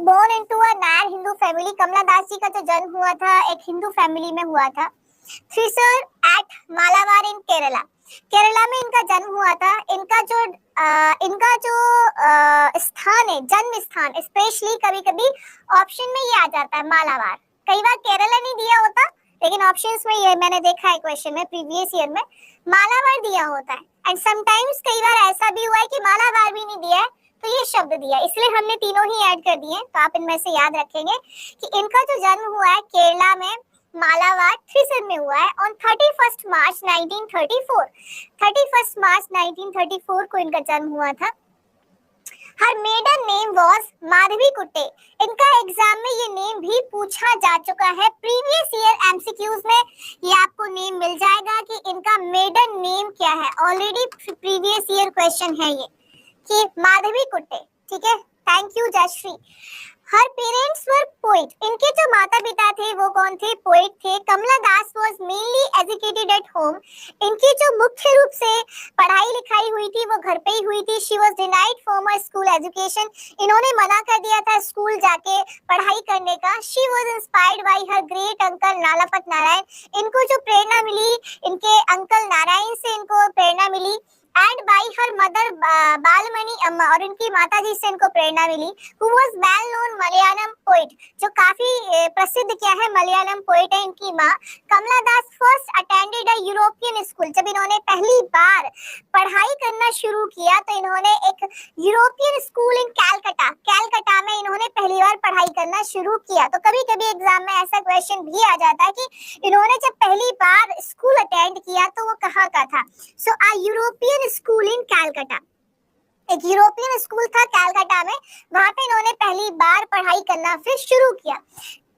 Born into a Nair Hindu family. Kamala Das ji का जो जन्म हुआ था एक हिंदू फैमिली में हुआ था। थ्रिसर एट मालाबार इन केरला। केरला में इनका जन्म हुआ था। इनका जो स्थान है, जन्म स्थान, स्पेशली कभी कभी ऑप्शन में ये आ जाता है मालाबार। कई बार केरला नहीं दिया होता, लेकिन ऑप्शंस में ये मैंने देखा है क्वेश्चन में, प्रीवियस ईयर में मालाबार दिया होता है। एंड समटाइम्स कई बार ऐसा भी हुआ है कि मालाबार भी नहीं दिया है तो ये शब्द दिया, इसलिए हमने तीनों ही ऐड कर दिए। तो आप इनमें से याद रखेंगे कि इनका जो जन्म हुआ है केरला में मालाबार थ्रिसर में हुआ है ऑन 31 मार्च 1934। 31 मार्च 1934 को इनका जन्म हुआ था। हर मेडन नेम वाज माधवी कुट्टे। इनका एग्जाम में ये नेम भी पूछा जा चुका है प्रीवियस ईयर एमसीक्यूज में। ये आपको नेम मिल जाएगा कि इनका मेडन नेम क्या है। ऑलरेडी प्रीवियस ईयर क्वेश्चन है ये कि माधवी कुट्टे। ठीक है, thank you Jayashree. Her parents were poet. इनके जो माता पिता थे वो कौन थे? पोइट थे। Kamala Das was mainly educated at home. इनकी जो मुख्य रूप से पढ़ाई लिखाई हुई थी वो घर पे ही हुई थी। She was denied formal school education. इन्होंने मना कर दिया था स्कूल जाके पढ़ाई करने का। She was inspired by her great uncle Nalapat Narayan. इनको जो प्रेरणा मिली इनके अंकल नारायण से इनको प्रेरणा मिली। And by her mother Balamani Amma, और इनकी माताजी से इनको प्रेरणा मिली। Who was well known Malayalam poet, जो काफी प्रसिद्ध क्या है मलयालम पोइट है इनकी माँ। Kamala Das first attended a European school. जब इन्होंने पहली बार पढ़ाई करना शुरू किया तो इन्होंने एक यूरोपियन स्कूल इन कैलकाटा में इन्होंने पहली बार पढ़ाई करना शुरू किया। तो कभी कभी एग्जाम में ऐसा क्वेश्चन भी आ जाता है कि इन्होंने जब पहली बार स्कूल अटेंड किया तो वो कहाँ का था। So a European school in Calcutta, एक यूरोपियन स्कूल था कैलकाटा में, वहां पे इन्होंने पहली बार पढ़ाई करना फिर शुरू किया।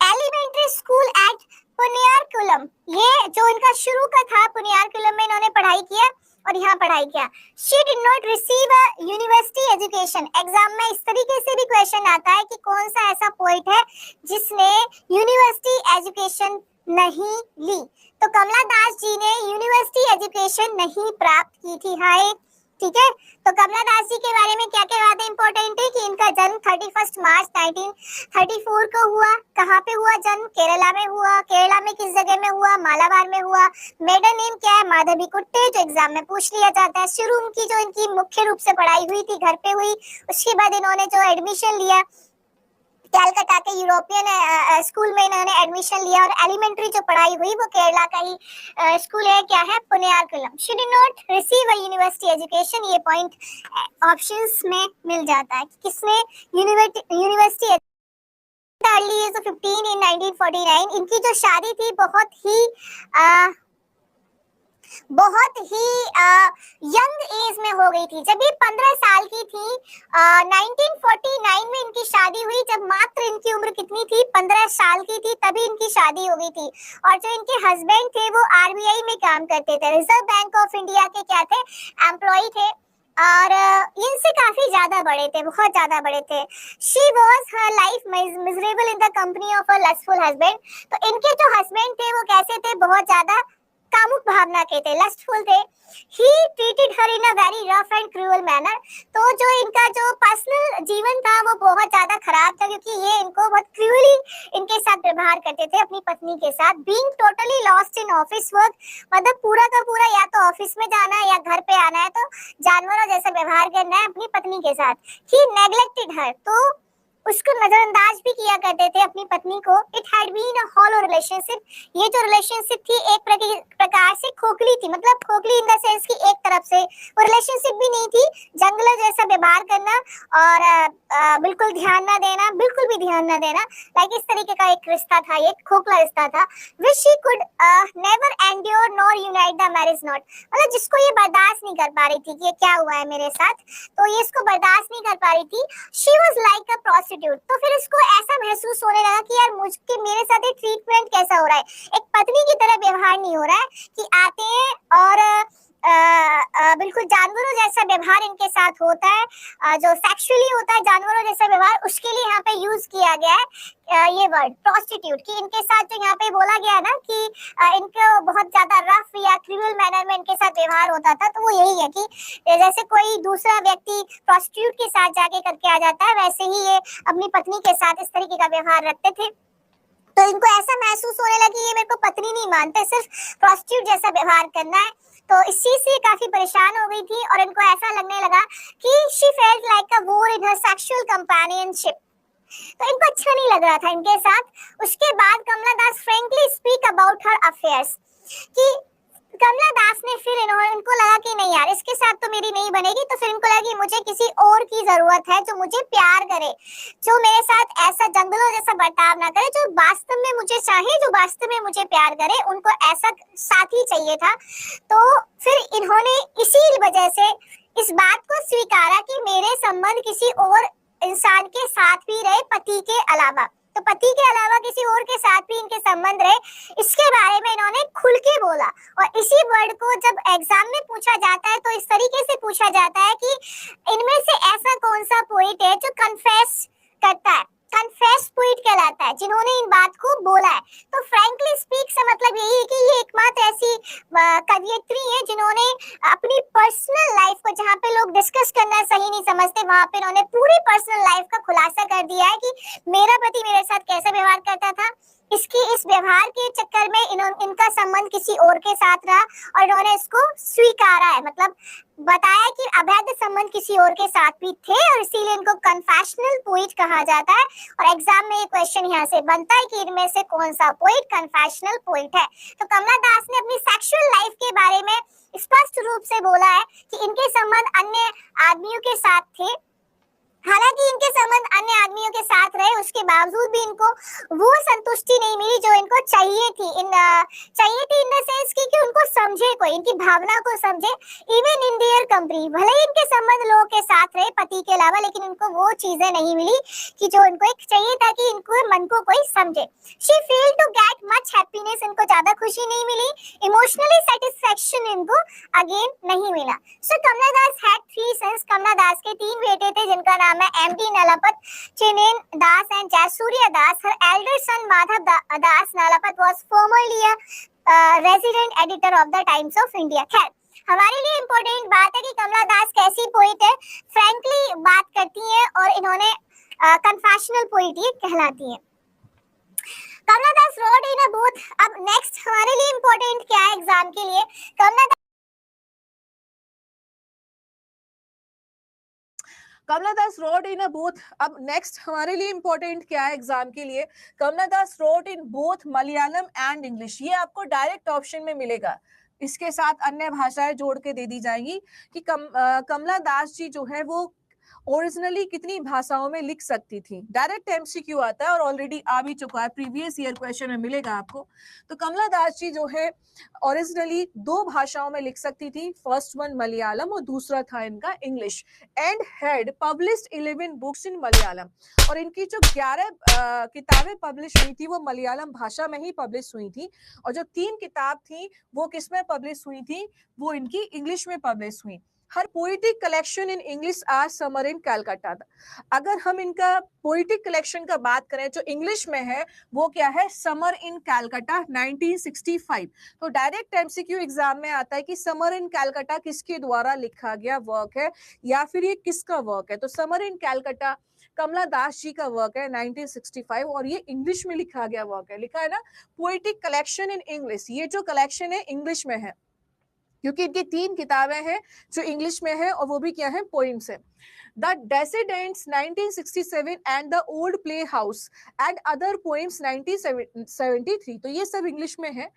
एलिमेंट्री स्कूल एट पुनियारकुलम, ये जो इनका शुरू का था पुनियारकुलम में इन्होंने पढ़ाई किया और यहाँ पढ़ाई किया। She did not receive a university education. Exam में इस तरीके से भी क्वेश्चन आता है कि कौन सा ऐसा पोइट है जिसने यूनिवर्सिटी एजुकेशन नहीं ली। तो कमला दास जी ने यूनिवर्सिटी एजुकेशन नहीं प्राप्त की थी। हाय, ठीक है। तो कमला दास जी के बारे में क्या क्या बातें इंपॉर्टेंट है कि इनका जन्म 31 मार्च 1934 को हुआ। कहाँ पे हुआ जन्म? केरला में हुआ। केरला में किस जगह में हुआ? मालाबार में हुआ। मेडन नेम क्या है? माधवी कुट्टे, जो एग्जाम में पूछ लिया जाता है। शुरू उनकी जो इनकी मुख्य रूप से पढ़ाई हुई थी घर पे हुई, उसके बाद इन्होंने जो एडमिशन लिया कैलकाटा के यूरोपियन स्कूल में इन्होंने एडमिशन लिया, और एलिमेंट्री जो पढ़ाई हुई वो केरला का ही स्कूल है, क्या है? Punnayurkulam. She did not receive a university education. ये पॉइंट ऑप्शंस में मिल जाता है कि किसने university early age of 15 in 1949। इनकी जो शादी थी बहुत ही यंग एज में हो गई थी। जब ये 15 साल की थी 1949 में इनकी शादी हुई। जब मात्र इनकी उम्र कितनी थी? 15 साल की थी, तभी इनकी शादी हो गई थी। और जो इनके हस्बैंड थे वो आरबीआई में काम करते थे, रिजर्व बैंक ऑफ इंडिया के क्या थे? एम्प्लॉय थे, और इनसे काफी ज्यादा बड़े थे, बहुत ज्यादा बड़े थे। She was her life miserable in the company of a lustful husband. तो इनके जो हस्बैंड थे वो कैसे थे? बहुत ज्यादा कामुक भावना के थे, लस्टफुल थे। He treated her in a very rough and cruel manner। तो जो इनका जो पर्सनल जीवन था वो बहुत ज्यादा खराब था, क्योंकि ये इनको बहुत क्रूअली इनके साथ व्यवहार करते थे अपनी पत्नी के साथ। Being totally lost in office work, मतलब पूरा का पूरा या तो ऑफिस में जाना है या घर पे आना है, तो जानवरों जैसा व्यवहार करना है अपनी पत्नी के साथ। He neglected her, तो उसको नजरअंदाज भी किया करते थे अपनी पत्नी को। It had been a hollow relationship. ये जो रिलेशनशिप थी एक प्रकार से खोखली थी, मतलब खोखली इन द सेंस कि एक तरफ से वो रिलेशनशिप भी नहीं थी, जंगल जैसा व्यवहार करना और बिल्कुल ध्यान ना देना, बिल्कुल भी ध्यान ना देना, लाइक इस तरीके का एक रिश्ता था, एक खोखला रिश्ता था। Which she could never endure nor unite the marriage not, मतलब जिसको ये बर्दाश्त नहीं कर पा रही थी कि ये क्या हुआ है मेरे साथ, तो ये इसको बर्दाश्त नहीं कर पा रही थी। She was like a prostitute. तो फिर इसको ऐसा महसूस होने लगा कि यार मुझके मेरे साथ ये ट्रीटमेंट कैसा हो रहा है, एक पत्नी की तरह व्यवहार नहीं हो रहा है कि आते हैं और बिल्कुल जानवरों जैसा व्यवहार इनके साथ होता है, जो सेक्सुअली होता है जानवरों जैसा व्यवहार, उसके लिए यहाँ पे यूज किया गया है ये वर्ड प्रोस्टिट्यूट, कि इनके साथ जो यहाँ पे बोला गया ना कि इनको बहुत ज्यादा रफ या क्रूअल मैनर में इनके साथ व्यवहार होता था, तो वो यही है कि जैसे कोई दूसरा व्यक्ति प्रोस्टिट्यूट के साथ जाके करके आ जाता है, वैसे ही ये अपनी पत्नी के साथ इस तरीके का व्यवहार रखते थे। तो इनको ऐसा महसूस होने लगी ये मेरे को पत्नी नहीं मानते, सिर्फ प्रोस्टिट्यूट जैसा व्यवहार करना है। तो इस चीज से काफी परेशान हो गई थी और इनको ऐसा लगने लगा कि शी फेल्ट लाइक अ वोर इन हर सेक्सुअल कंपेनियनशिप। तो इनको अच्छा नहीं लग रहा था इनके साथ। उसके बाद Kamala Das frankly speak about her affairs, कि कमला दास ने फिर इनको लगा कि नहीं यार इसके साथ तो मेरी नहीं बनेगी, तो फिर इनको लगा कि मुझे किसी और की जरूरत है जो मुझे प्यार करे, जो मेरे साथ ऐसा जंगलों जैसा बर्ताव ना करे, जो वास्तव में मुझे चाहे, जो वास्तव में मुझे प्यार करे, उनको ऐसा साथी चाहिए था। तो फिर इन्होंने इसी वजह से इस बात को स्वीकारा कि मेरे संबंध किसी और इंसान के साथ भी रहे पति के अलावा, तो पति के अलावा किसी और के साथ भी इनके संबंध रहे, इसके बारे में इन्होंने खुल के बोला। और इसी वर्ड को जब एग्जाम में पूछा जाता है तो इस तरीके से पूछा जाता है कि इनमें से ऐसा कौन सा पोइट है जो कन्फेस करता है, कन्फेस पोइट कहलाता है, जिन्होंने इन बात को बोला है। तो फ्रैंकली स्पीक से मतलब यही है कि ये एकमात्र ऐसी कवयित्री है जिन्होंने अपनी पर्सनल लाइफ को, जहाँ पे लोग डिस्कस करना सही नहीं समझते, वहां पे इन्होंने पूरी पर्सनल लाइफ का खुलासा कर दिया है कि मेरा पति मेरे साथ कैसे व्यवहार करता था। इसकी इस व्यवहार के चक्कर में इनका संबंध किसी और के साथ रहा और इन्होंने इसको स्वीकारा है, मतलब बताया कि अवैध संबंध किसी और के साथ भी थे, और इसीलिए इनको कन्फेशनल पोइट कहा जाता है। और एग्जाम में ये क्वेश्चन यहाँ से बनता है कि इनमें से कौन सा पोइट कन्फेशनल पोइट है। तो कमला दास ने अपनी सेक्सुअल लाइफ के बारे में स्पष्ट रूप से बोला है कि इनके संबंध अन्य आदमियों के साथ थे, हालांकि इनके संबंध अन्य आदमियों के साथ रहे, उसके बावजूद भी इनको वो संतुष्टि नहीं मिली जो इनको चाहिए थी इन द सेंस कि उनको समझे कोई, इनकी भावना को समझे। इवन इन देयर कंपनी, भले ही इनके संबंध लोगों के साथ रहे पति के अलावा, लेकिन इनको वो चीजें नहीं मिली कि जो इनको एक चाहिए था कि इनको मन को कोई समझे। She failed to get much happiness, इनको ज्यादा खुशी नहीं मिली। इमोशनली सेटिस्फेक्शन इनको अगेन नहीं मिला। सो कमला दास हैड 3 सन्स, कमला दास के 3 बेटे थे जिनका नाम है MD Nalapat, Chinnen Das and Jaisurya Das. Her elder son Madhav Das Nalapat was formerly a resident editor of the Times of India. खैर, हमारे लिए इम्पोर्टेंट बात है कि कमला दास कैसी पोइट है, फ्रैंकली बात करती है और इन्होंने कन्फेशनल पोइट ये कहलाती है। Kamala Das wrote in a both. अब नेक्स्ट हमारे लिए इम्पोर्टेंट क्या है एग्जाम के लिए, Kamala Das wrote in a both. अब नेक्स्ट हमारे लिए इंपॉर्टेंट क्या है एग्जाम के लिए, Kamala Das wrote in both Malayalam and English. ये आपको डायरेक्ट ऑप्शन में मिलेगा, इसके साथ अन्य भाषाएं जोड़ के दे दी जाएंगी कि कमला दास जी जो है वो ओरिजिनली कितनी भाषाओं में लिख सकती थी। डायरेक्ट एमसीक्यू आता है और ऑलरेडी आ भी चुका है, प्रीवियस ईयर क्वेश्चन में मिलेगा आपको। तो कमला दास जी जो है ओरिजिनली 2 भाषाओं में लिख सकती थी, फर्स्ट वन मलयालम और दूसरा था इनका English. And had published 11 books इन मलयालम, और इनकी जो 11 किताबें पब्लिश हुई थी वो मलयालम भाषा में ही पब्लिश हुई थी, और जो 3 किताब थी वो किसमें पब्लिश हुई थी, वो इनकी इंग्लिश में पब्लिश हुई। Her poetic collection in English are summer in Calcutta. अगर हम इनका पोइटिक कलेक्शन का बात करें जो इंग्लिश में है वो क्या है, समर इन कलकत्ता 1965। तो डायरेक्ट एमसीक्यू एग्जाम में आता है कि समर इन कलकत्ता किसके द्वारा लिखा गया वर्क है या फिर ये किसका वर्क है। तो समर इन कलकत्ता कमला दास जी का वर्क है 1965, और ये इंग्लिश में लिखा गया वर्क है। लिखा है ना पोइटिक कलेक्शन इन इंग्लिश, ये जो कलेक्शन है इंग्लिश में है क्योंकि इनकी 3 किताबें हैं जो इंग्लिश में है और वो भी क्या है, पोइम्स है। The descendants 1967 and the old play and other poems 1973, तो ये सब इंग्लिश में है।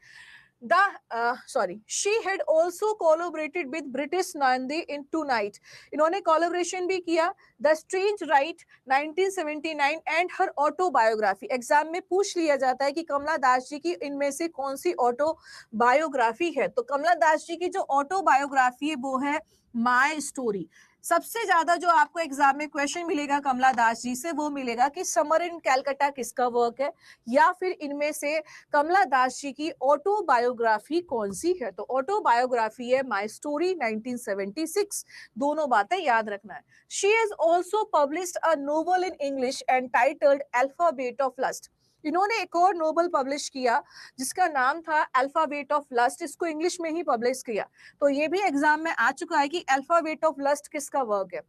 she had also collaborated with British Nandi in Tonight, इन्होंने कोलैबोरेशन भी किया। The strange right 1979 and her autobiography. Exam में पूछ लिया जाता है कि कमला दास जी की इनमें से कौन सी ऑटोबायोग्राफी है, तो कमला दास जी की जो ऑटोबायोग्राफी है वो है माय स्टोरी। सबसे ज्यादा जो आपको एग्जाम में क्वेश्चन मिलेगा कमला दास जी से वो मिलेगा कि समर इन कैलकाटा किसका वर्क है, या फिर इनमें से कमला दास जी की ऑटोबायोग्राफी कौन सी है। तो ऑटोबायोग्राफी है माई स्टोरी 1976। दोनों बातें याद रखना है। She has also published a novel in English entitled alphabet of lust. इन्होंने एक और नोवेल पब्लिश किया जिसका नाम था अल्फाबेट ऑफ लस्ट, इसको इंग्लिश में ही पब्लिश किया। तो ये भी एग्जाम में आ चुका है कि अल्फाबेट ऑफ लस्ट किसका वर्क है।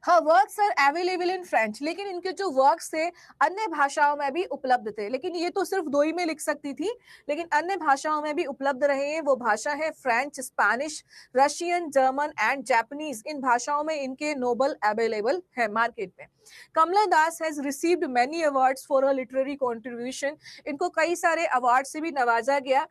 हाँ, works are available in French, लेकिन इनके जो वर्क्स थे अन्य भाषाओं में भी उपलब्ध थे, लेकिन ये तो सिर्फ दो ही में लिख सकती थी, लेकिन अन्य भाषाओं में भी उपलब्ध रहे हैं। वो भाषा है French, Spanish, Russian, German and Japanese. इन भाषाओं में इनके नोबल अवेलेबल है मार्केट में। Kamala Das has received many awards for a literary contribution. इनको कई सारे अवार्ड से भी नवाजा गया।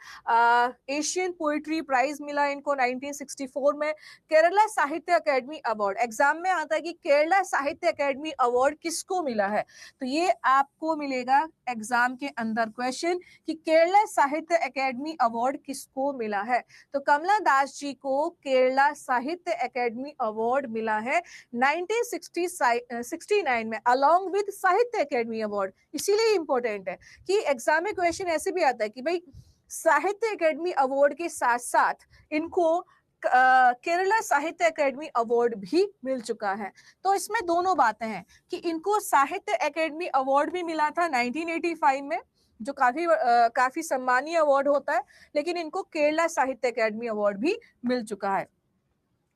एशियन पोइट्री प्राइज मिला इनको 1964 में। केरला साहित्य अकेडमी अवार्ड, एग्जाम में आता है कि केरला साहित्य अकेडमी अवार्ड किसको मिला है, तो ये आपको मिलेगा एग्जाम के अंदर क्वेश्चन कि केरला साहित्य अकेडमी अवार्ड किसको मिला है। तो कमला दास जी को केरला साहित्य अकेडमी अवार्ड मिला है 1969 में अलॉन्ग विद साहित्य अकेडमी अवार्ड। इसीलिए इंपॉर्टेंट है कि एग्जाम में क्वेश्चन ऐसे भी आता है कि भाई साहित्य अकेडमी अवार्ड के साथ साथ इनको केरला साहित्य अकेडमी अवार्ड भी मिल चुका है। तो इसमें दोनों बातें हैं कि इनको साहित्य अकेडमी अवार्ड भी मिला था 1985 में, जो काफी सम्मानीय अवार्ड होता है, लेकिन इनको केरला साहित्य अकेडमी अवार्ड भी मिल चुका है।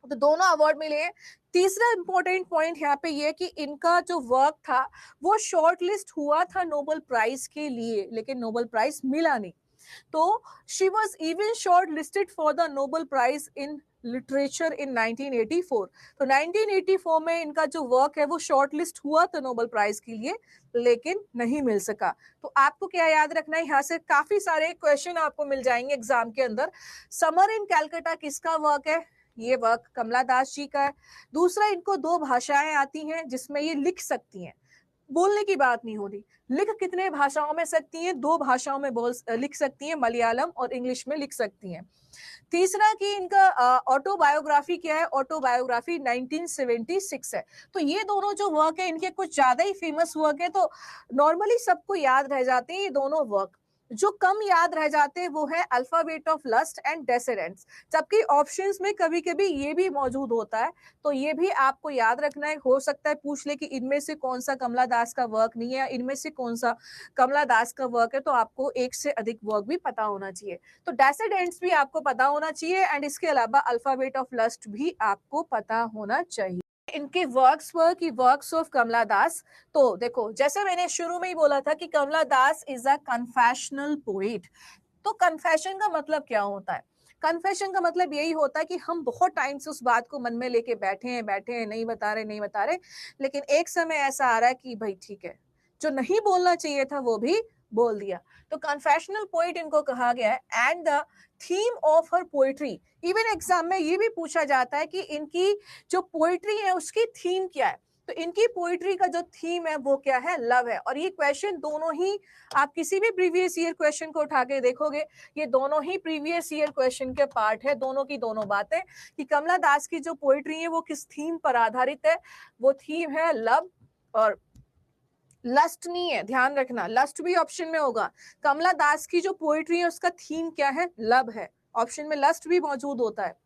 तो दोनों अवार्ड मिले हैं। तीसरा इंपॉर्टेंट पॉइंट यहाँ पे ये कि इनका जो वर्क था वो शॉर्ट लिस्ट हुआ था नोबेल प्राइज के लिए, लेकिन नोबेल प्राइज मिला नहीं। तो she was even shortlisted for the Nobel prize in literature in 1984। तो 1984 में इनका जो वर्क है वो शॉर्ट लिस्ट हुआ था नोबेल प्राइज के लिए, लेकिन नहीं मिल सका। तो आपको क्या याद रखना है, यहाँ से काफी सारे क्वेश्चन आपको मिल जाएंगे एग्जाम के अंदर। समर इन कैलकाटा किसका वर्क है, ये वर्क कमला दास जी का है। दूसरा, इनको दो भाषाएं आती हैं जिसमें ये लिख सकती हैं, बोलने की बात नहीं हो रही। लिख कितने भाषाओं में सकती हैं, दो भाषाओं में लिख सकती हैं, मलयालम और इंग्लिश में लिख सकती हैं। तीसरा कि इनका ऑटोबायोग्राफी क्या है, ऑटोबायोग्राफी 1976 है। तो ये दोनों जो वर्क है इनके कुछ ज्यादा ही फेमस वर्क है, तो नॉर्मली सबको याद रह जाते हैं ये दोनों वर्क। जो कम याद रह जाते हैं वो है अल्फाबेट ऑफ लस्ट एंड डेसेरेंट्स, जबकि ऑप्शंस में कभी कभी ये भी मौजूद होता है, तो ये भी आपको याद रखना है। हो सकता है पूछ ले कि इनमें से कौन सा कमला दास का वर्क नहीं है, इनमें से कौन सा कमला दास का वर्क है, तो आपको एक से अधिक वर्क भी पता होना चाहिए। तो डेसेरेंट्स भी आपको पता होना चाहिए एंड इसके अलावा अल्फाबेट ऑफ लस्ट भी आपको पता होना चाहिए। इनके वर्क्स पर कि वर्क्स ऑफ कमला दास, तो देखो जैसे मैंने शुरू में ही बोला था कि कमला दास इज अ कन्फेशनल पोएट। तो कन्फेशन का मतलब क्या होता है, कन्फेशन का मतलब यही होता है कि हम बहुत टाइम से उस बात को मन में लेके बैठे हैं, नहीं बता रहे, लेकिन एक समय ऐसा आ रहा है कि भाई ठीक है, जो नहीं बोलना चाहिए था वो भी बोल दिया। तो कन्फेशनल पोइट इनको कहा गया है। And the theme of her poetry, even exam में ये भी पूछा जाता है कि इनकी जो पोइट्री है उसकी थीम क्या है। तो इनकी पोइट्री का जो थीम है वो क्या है, लव है। और ये क्वेश्चन दोनों ही, आप किसी भी प्रीवियस ईयर क्वेश्चन को उठा के देखोगे, ये दोनों ही प्रीवियस ईयर क्वेश्चन के पार्ट है, दोनों की दोनों बातें कि कमला दास की जो पोइट्री है वो किस थीम पर आधारित है। वो थीम है लव, और लस्ट नहीं है, ध्यान रखना, लस्ट भी ऑप्शन में होगा। कमला दास की जो पोइट्री है उसका थीम क्या है, लव है। ऑप्शन में लस्ट भी मौजूद होता है।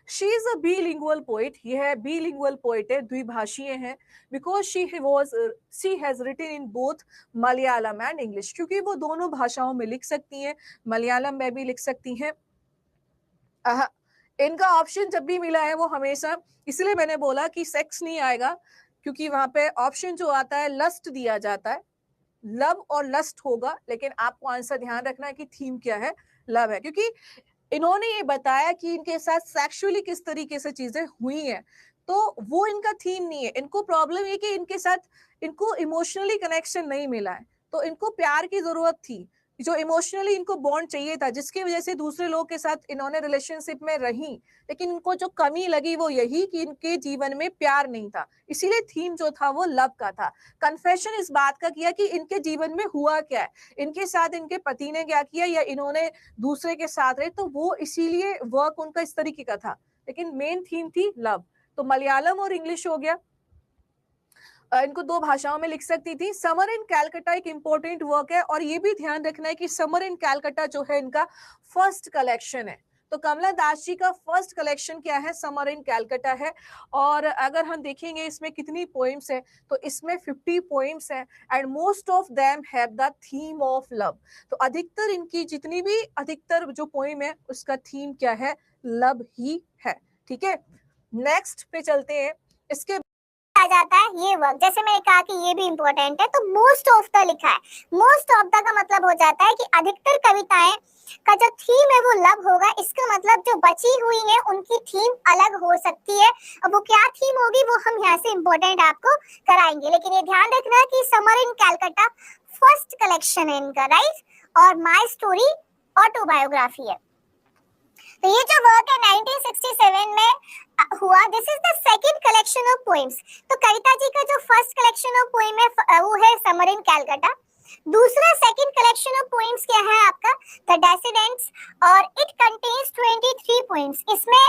She is a bilingual poet, ये है bilingual poet है, द्विभाषीय है। Because she has written in both Malayalam and English, क्योंकि वो दोनों भाषाओं में लिख सकती हैं, मलयालम में भी लिख सकती हैं। इनका ऑप्शन जब भी मिला है वो हमेशा, इसलिए मैंने बोला कि सेक्स नहीं आएगा, क्योंकि वहां पे ऑप्शन जो आता है लस्ट दिया जाता है, लव और लस्ट होगा, लेकिन आपको आंसर ध्यान रखना है कि थीम क्या है, लव है। क्योंकि इन्होंने ये बताया कि इनके साथ सेक्सुअली किस तरीके से चीजें हुई हैं, तो वो इनका थीम नहीं है। इनको प्रॉब्लम है कि इनके साथ इनको इमोशनली कनेक्शन नहीं मिला है, तो इनको प्यार की जरूरत थी, जो इमोशनली इनको बॉन्ड चाहिए था, जिसकी वजह से दूसरे लोग के साथ इन्होंने रिलेशनशिप में रही, लेकिन इनको जो कमी लगी वो यही कि इनके जीवन में प्यार नहीं था, इसीलिए थीम जो था वो लव का था। कन्फेशन इस बात का किया कि इनके जीवन में हुआ क्या है, इनके साथ इनके पति ने क्या किया या इन्होंने दूसरे के साथ रहे, तो वो इसीलिए वर्क उनका इस तरीके का था, लेकिन मेन थीम थी लव। तो मलयालम और इंग्लिश हो गया, इनको दो भाषाओं में लिख सकती थी। समर इन कैलकाटा एक इंपॉर्टेंट वर्क है, और ये भी ध्यान रखना है कि समर इन कैलकाटा जो है इनका फर्स्ट कलेक्शन है। तो कमला दास जी का फर्स्ट कलेक्शन क्या है, समर इन कैलकाटा है। और अगर हम देखेंगे इसमें कितनी पोइम्स है, तो इसमें 50 पोइम्स है, and most of them have the theme of love. तो अधिकतर इनकी जितनी भी अधिकतर जो पोइम है उसका थीम क्या है, लव ही है। ठीक है, नेक्स्ट पे चलते हैं। इसके आ जाता है ये वर्क, जैसे मैंने कहा कि ये भी इंपॉर्टेंट है, तो मोस्ट ऑफ द लिखा है। मोस्ट ऑफ द का मतलब हो जाता है कि अधिकतर कविताएं का जो थीम है वो लव होगा। इसका मतलब जो बची हुई है उनकी थीम अलग हो सकती है। अब वो क्या थीम होगी वो हम यहाँ से इंपॉर्टेंट आपको कराएंगे, लेकिन ये ध्यान रखना कि summer in Calcutta first collection है इनका, राइट। और माई स्टोरी ऑटोबायोग्राफी है। तो ये जो वर्क है 1967 में हुआ। This is the second collection of poems. तो कविता जी का जो फर्स्ट कलेक्शन ऑफ पोएम है वो है समर इन कैलकाटा। दूसरा सेकंड कलेक्शन ऑफ पोएम्स क्या है आपका, द डेसिडेंट्स, और इट कंटेन्स 23 पोएम्स। इसमें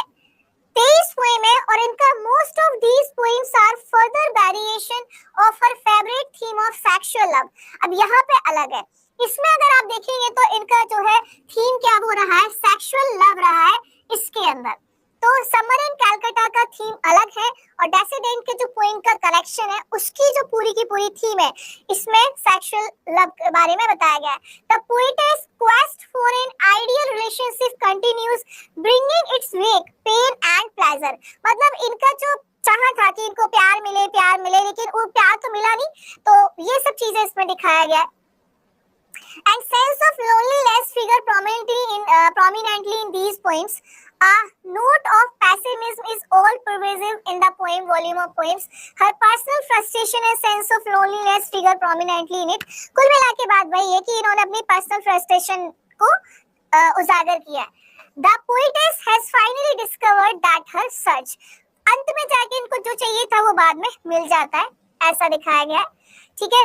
23 पोएम है, और इनका most of these poems are further variation of her favourite theme of sexual love. अब यहाँ पे अलग है, इसमें अगर आप देखेंगे तो इनका जो है थीम क्या हो रहा है, सेक्सुअल लव रहा है इसके अंदर। तो समर इन कैलकाटा का थीम अलग है, और डेसिडेंट के जो पोएम का कलेक्शन है उसकी जो पूरी की पूरी थीम है इसमें सेक्सुअल लव के बारे में बताया गया है। The poetess quest for an ideal relationship continues bringing its wake pain and pleasure. मतलब इनका जो चाहा था कि इनको प्यार मिले, लेकिन वो प्यार तो मिला नहीं, तो ये सब चीजें इसमें दिखाया गया है। And sense of loneliness figure prominently in these poems. A note of pessimism is all pervasive in the poem volume of poems. Her personal frustration and sense of loneliness figure prominently in it. कुल मिला के बात वही है कि इन्होंने अपनी personal frustration को उजागर किया है। The poetess has finally discovered that her search. अंत में जाके इनको जो चाहिए था वो बाद में मिल जाता है, ऐसा दिखाया गया है। ठीक है,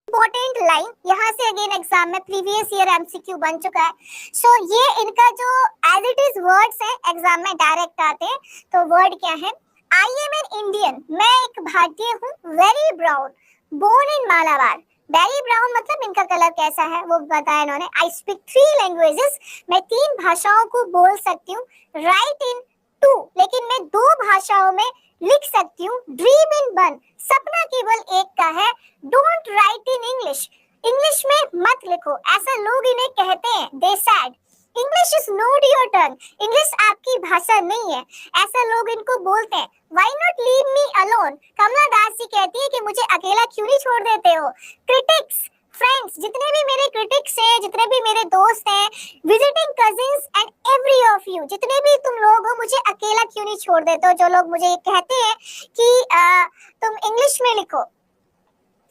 इंपॉर्टेंट लाइन यहाँ से अगेन एग्जाम में प्रीवियस ईयर एमसीक्यू बन चुका है। सो ये इनका जो एज इट इज वर्ड्स है एग्जाम में डायरेक्ट आते हैं। तो वर्ड क्या है, आई एम एन इंडियन, मैं एक भारतीय हूँ। Very brown, born in Malabar. Very brown मतलब इनका कलर कैसा है वो बताया इन्होंने। आई स्पीक 3 लैंग्वेजेस, मैं 3 भाषाओं को बोल सकती हूँ। राइट इन 2, लेकिन मैं 2 भाषाओं में लिख सकती हूँ। ड्रीम इन 1, सपना केवल एक का है। Don't write in English, English में मत लिखो, ऐसा लोग इन्हें कहते हैं। They said English is not your turn, English आपकी भाषा नहीं है, ऐसा लोग इनको बोलते हैं। Why not leave me alone, Kamala Das ji कहती है कि मुझे अकेला क्यों नहीं छोड़ देते हो। क्रिटिक्स, फ्रेंड्स, जितने भी मेरे क्रिटिक्स हैं, जितने भी मेरे दोस्त हैं, visiting cousins and every of you, जितने भी तुम लोग हो, मुझे अकेला क्यों नहीं छोड़ देते हो। जो लोग मुझे ये कहते हैं कि तुम इंग्लिश में लिखो,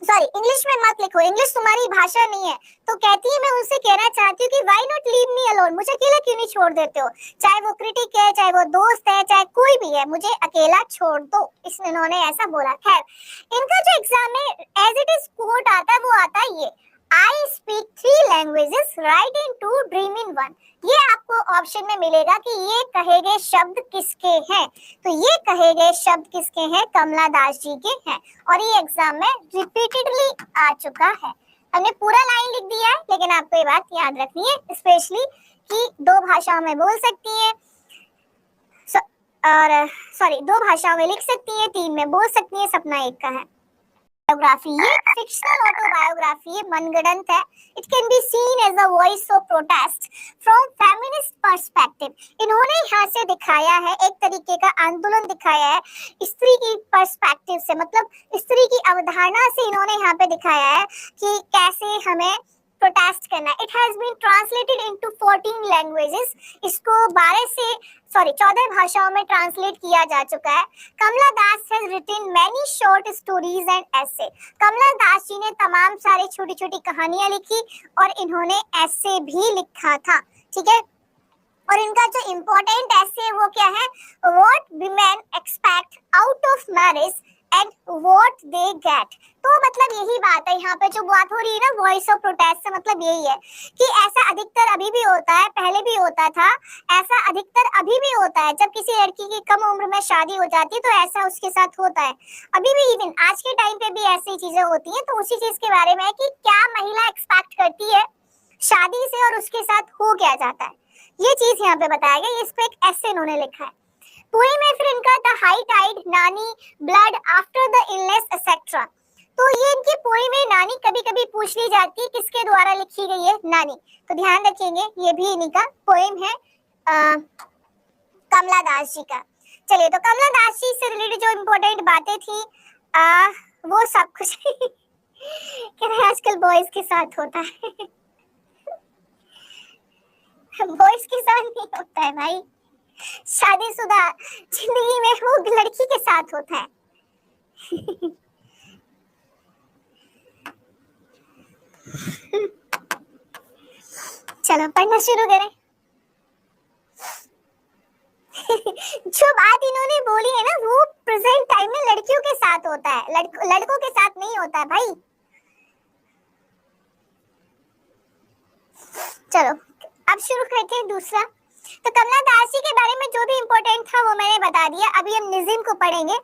सॉरी इंग्लिश में मत लिखो, इंग्लिश तुम्हारी भाषा नहीं है, तो कहती है मैं उनसे कहना चाहती हूँ कि why not leave me alone, मुझे अकेला क्यों नहीं छोड़ देते हो। चाहे वो क्रिटिक है, चाहे वो दोस्त है, चाहे कोई भी है, मुझे अकेला छोड़ दो, इसने इन्होंने ऐसा बोला। खैर, इनका जो एग्जाम में एज इट इज कोट आता है वो आता है ये, I speak 3 languages, right in 2, dream इन 1। ये आपको ऑप्शन में मिलेगा कि ये कहे गए शब्द किसके हैं। तो ये कहे गए शब्द किसके हैं, कमला दास जी के हैं, और ये एग्जाम में रिपीटेडली आ चुका है। हमने पूरा लाइन लिख दिया है, लेकिन आपको ये बात याद रखनी है स्पेशली कि 2 भाषाओं में बोल सकती है, और सॉरी 2 भाषाओं में लिख सकती है, 3 में बोल सकती है, सपना एक का है। बायोग्राफी, ये फिक्शनल ऑटोबायोग्राफी है, मनगढ़ंत है। It can be seen as a voice of protest from feminist perspective. इन्होंने यहाँ से दिखाया है, एक तरीके का आंदोलन दिखाया है स्त्री की पर्सपेक्टिव से, मतलब स्त्री की अवधारणा से इन्होंने यहाँ पे दिखाया है कि कैसे हमें प्रोटेस्ट करना है। It has been translated into 14 languages, इसको 14 भाषाओं में ट्रांसलेट किया जा चुका है। Kamala Das has written many short stories and essay. Kamala Das ji ने तमाम सारी छोटी छोटी कहानियां लिखी और इन्होंने एसे भी लिखा था, ठीक है। और इनका जो इम्पोर्टेंट एसे है वो क्या है, what women expect out of marriage and what they get। तो मतलब यही बात है, यहाँ पे जो बात हो रही है ना वॉइस ऑफ प्रोटेस्ट से, मतलब यही है कि ऐसा अधिकतर अभी भी होता है, पहले भी होता था, ऐसा अधिकतर अभी भी होता है। जब किसी लड़की की कम उम्र में शादी हो जाती है तो ऐसा उसके साथ होता है, अभी भी इवन आज के टाइम पे भी ऐसी चीजें होती हैं। तो उसी चीज के बारे में है कि क्या महिला एक्सपेक्ट करती है शादी से और उसके साथ हो क्या जाता है, ये चीज यहाँ पे बताया गया। इस पे एक ऐसे इन्होंने लिखा है। पोएम है फिर इनका द हाई टाइड, नानी, blood after the illness etcetera. तो ये इनकी पोएम है। नानी कभी कभी पूछ ली जाती है किसके द्वारा लिखी गई है, नानी, तो ध्यान रखेंगे ये भी इन्हीं का पोएम है कमला दास जी का। चलिए, तो कमला दास जी से रिलेटेड जो इम्पोर्टेंट बातें थी वो सब कुछ कह रहे आजकल बॉयज के साथ होता है बॉयज के साथ नहीं होता है भाई, शादीशुदा जिंदगी में वो लड़की के साथ होता है चलो पढ़ना शुरू करें जो बात इन्होंने बोली है ना वो प्रेजेंट टाइम में लड़कियों के साथ होता है, लड़कों के साथ नहीं होता है भाई। चलो अब शुरू करते हैं दूसरा। तो कमला दास जी के बारे में जो भी इम्पोर्टेंट था वो मैंने बता दिया। अभी हम निज़िम को पढ़ेंगे।